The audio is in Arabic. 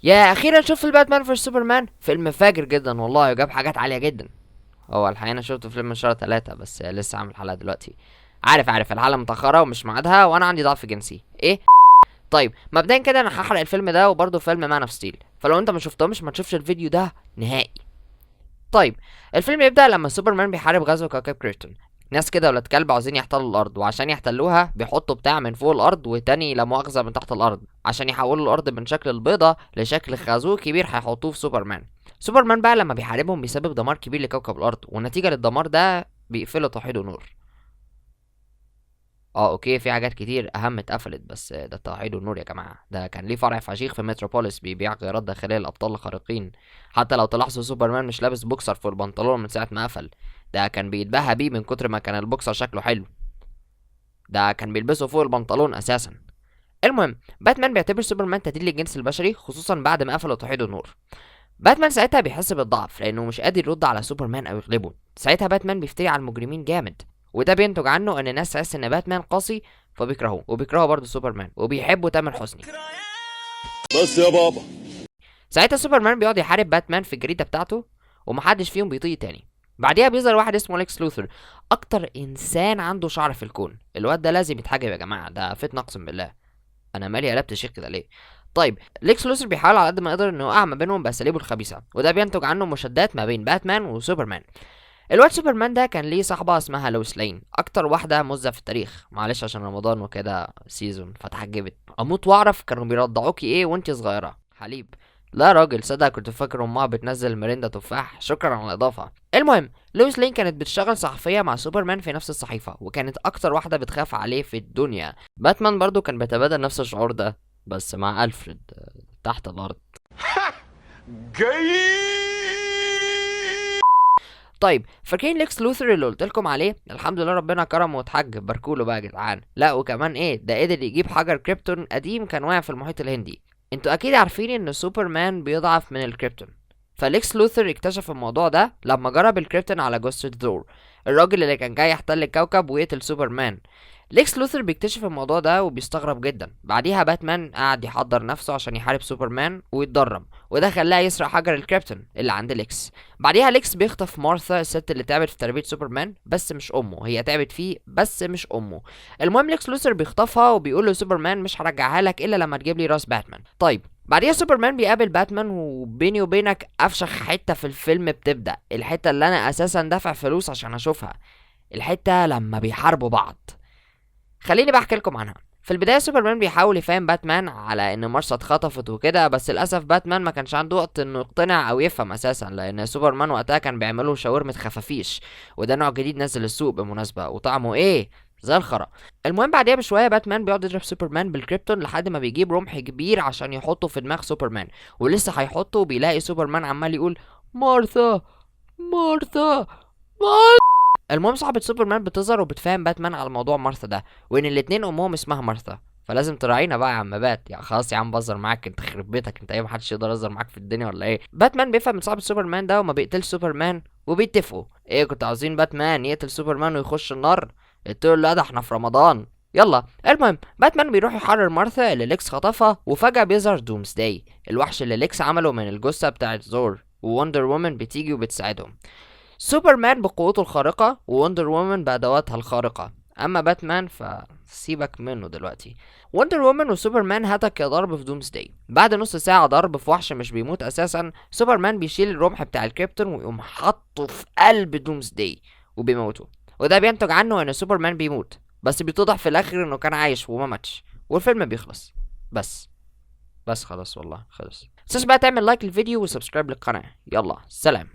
يا اخيرا شفت الباتمان في سوبرمان، فيلم فاجر جدا والله وجاب حاجات عاليه جدا. هو الحقيقه انا شفته فيلم من شهر 3 بس لسه عامل حلقه دلوقتي. عارف الحلقه متاخره ومش ميعادها وانا عندي ضعف جنسي ايه. طيب مبدئيا كده انا هحرق الفيلم ده وبرده فيلم مان اوف ستيل، فلو انت ما شفتهمش ما تشوفش الفيديو ده نهائي. طيب الفيلم يبدأ لما سوبرمان بيحارب غزو كوكب كريبتون. ناس كده ولاد كلب عاوزين يحتلوا الارض، وعشان يحتلوها بيحطوا بتاع من فوق الارض وتاني لا مؤاخذه من تحت الارض عشان يحولوا الارض من شكل البيضه لشكل خازوق كبير هيحطوه في سوبرمان بقى لما بيحاربهم بيسبب دمار كبير لكوكب الارض، ونتيجه للدمار ده بيقفلوا توحيد ونور. اوكي في حاجات كتير اهم اتقفلت، بس ده توحيد النور يا جماعه. ده كان ليه فرع فشيخ في متروبوليس بيبيع غيارات داخليه للابطال الخارقين. حتى لو تلاحظوا سوبرمان مش لابس بوكسر فوق البنطلون من ساعه ما قفل. ده كان بيتباهى بيه من كتر ما كان البوكسر شكله حلو. ده كان بيلبسه فوق البنطلون اساسا. المهم باتمان بيعتبر سوبرمان تهديد للجنس البشري، خصوصا بعد ما قفلوا توحيد النور. باتمان ساعتها بيحس بالضعف لانه مش قادر يرد على سوبرمان او يغلبه. ساعتها باتمان بيفتري على المجرمين جامد، وده بينتج عنه ان الناس تحس ان باتمان قاسي فبيكرهوه، وبيكرهوا برضه سوبرمان وبيحبوا تامر حسني. بس يا بابا. ساعتها سوبرمان بيقعد يحارب باتمان في الجريده بتاعته ومحدش فيهم بيطيق تاني. بعديها بيظهر واحد اسمه ليكس لوثر، اكتر انسان عنده شعر في الكون. الواد ده لازم يتحجب يا جماعه، ده فتنه اقسم بالله. انا مالي قلبت شيخ كده ليه؟ طيب ليكس لوثر بيحاول على قد ما يقدر انه يوقع ما بينهم باساليبه الخبيثه، وده بينتج عنه مشادات ما بين باتمان وسوبرمان. الواد سوبرمان ده كان ليه صاحبه اسمها لويس لين، اكتر واحده مزه في التاريخ. معلش عشان رمضان وكده سيزون فتحجبت. اموت واعرف كانوا بيرضعوكي ايه وانتي صغيره؟ حليب؟ لا راجل صدق، كنت فاكر امها بتنزل مريندا تفاح. شكرا على الاضافه. المهم لويس لين كانت بتشتغل صحفيه مع سوبرمان في نفس الصحيفه، وكانت اكتر واحده بتخاف عليه في الدنيا. باتمان برضو كان بيتبادل نفس الشعور ده بس مع الفريد تحت الارض. جاي. طيب فاكرين ليكس لوثر اللي قلت لكم عليه؟ الحمد لله ربنا كرمه واتحج، باركوله بقى يا جدعان. لا وكمان ايه، ده قدر يجيب حجر كريبتون قديم كان واقع في المحيط الهندي. انتوا اكيد عارفين ان سوبرمان بيضعف من الكريبتون، فليكس لوثر اكتشف الموضوع ده لما جرب الكريبتون على جوستر ثور، الراجل اللي كان جاي يحتل الكوكب ويقتل سوبرمان. ليكس لوثر بيكتشف الموضوع ده وبيستغرب جدا. بعديها باتمان قعد يحضر نفسه عشان يحارب سوبرمان ويتدرب، وده خلاه يسرق حجر الكريبتون اللي عند ليكس. بعديها ليكس بيخطف مارثا الست اللي تعبت في تربية سوبرمان بس مش امه، هي تعبت فيه بس مش امه. المهم ليكس لوثر بيخطفها وبيقول له سوبرمان مش هرجعها لك الا لما تجيب لي راس باتمان. طيب بعديها سوبرمان بيقابل باتمان، وبيني وبينك افشخ حته في الفيلم بتبدا، الحته اللي انا اساسا دافع فلوس عشان اشوفها، الحته لما بيحاربوا بعض. خليني بحكي لكم عنها. في البدايه سوبرمان بيحاول يفهم باتمان على ان مارسا اتخطفت وكده، بس للاسف باتمان ما كانش عنده وقت انه يقتنع او يفهم اساسا، لان سوبرمان وقتها كان بيعملوا شاورمة خفافيش، وده نوع جديد نزل السوق بالمناسبه وطعمه ايه زي الخرا. المهم بعديها بشويه باتمان بيقعد يضرب سوبرمان بالكريبتون لحد ما بيجيب رمح كبير عشان يحطه في دماغ سوبرمان، ولسه هيحطه وبيلاقي سوبرمان عمال يقول مارثا مارثا. المهم صاحبة سوبرمان بتظهر وبتفهم باتمان على موضوع مارثا ده، وان الاتنين امهم اسمها مارثا، فلازم تراعينا بقى يا عم بات. يا خلاص يا عم بهزر معاك، انت خرب بيتك انت، ايه محدش يقدر يهزر معاك في الدنيا ولا ايه؟ باتمان بيفهم من صاحبة سوبرمان ده وما بيقتلش سوبرمان، وبيتفقوا ايه، كنتوا عاوزين باتمان يقتل سوبرمان ويخش النار؟ قلت له لا ده احنا في رمضان يلا. المهم باتمان بيروح يحرر مارثا اللي ليكس خطفها، وفجأة بيظهر دومسداي الوحش اللي ليكس عمله من الجثة بتاعت زور، ووندر وومن بتيجي وبتساعدهم. سوبرمان بقوته الخارقة ووندر وومن بأدواتها الخارقة، أما باتمان فسيبك منه دلوقتي. وندر وومن وسوبرمان هتك يا ضرب في دومسداي. بعد نص ساعة ضرب في وحش مش بيموت أساسا، سوبرمان بيشيل الرمح بتاع الكريبتون ويقوم حاطه في قلب دومسداي وبيموته، وده بينتج عنه إن سوبرمان بيموت، بس بيتضح في الآخر إنه كان عايش وما ماتش، والفيلم بيخلص. بس خلاص والله خلص. متنساش بقى تعمل لايك للفيديو وسبسكرايب للقناة. يلا سلام.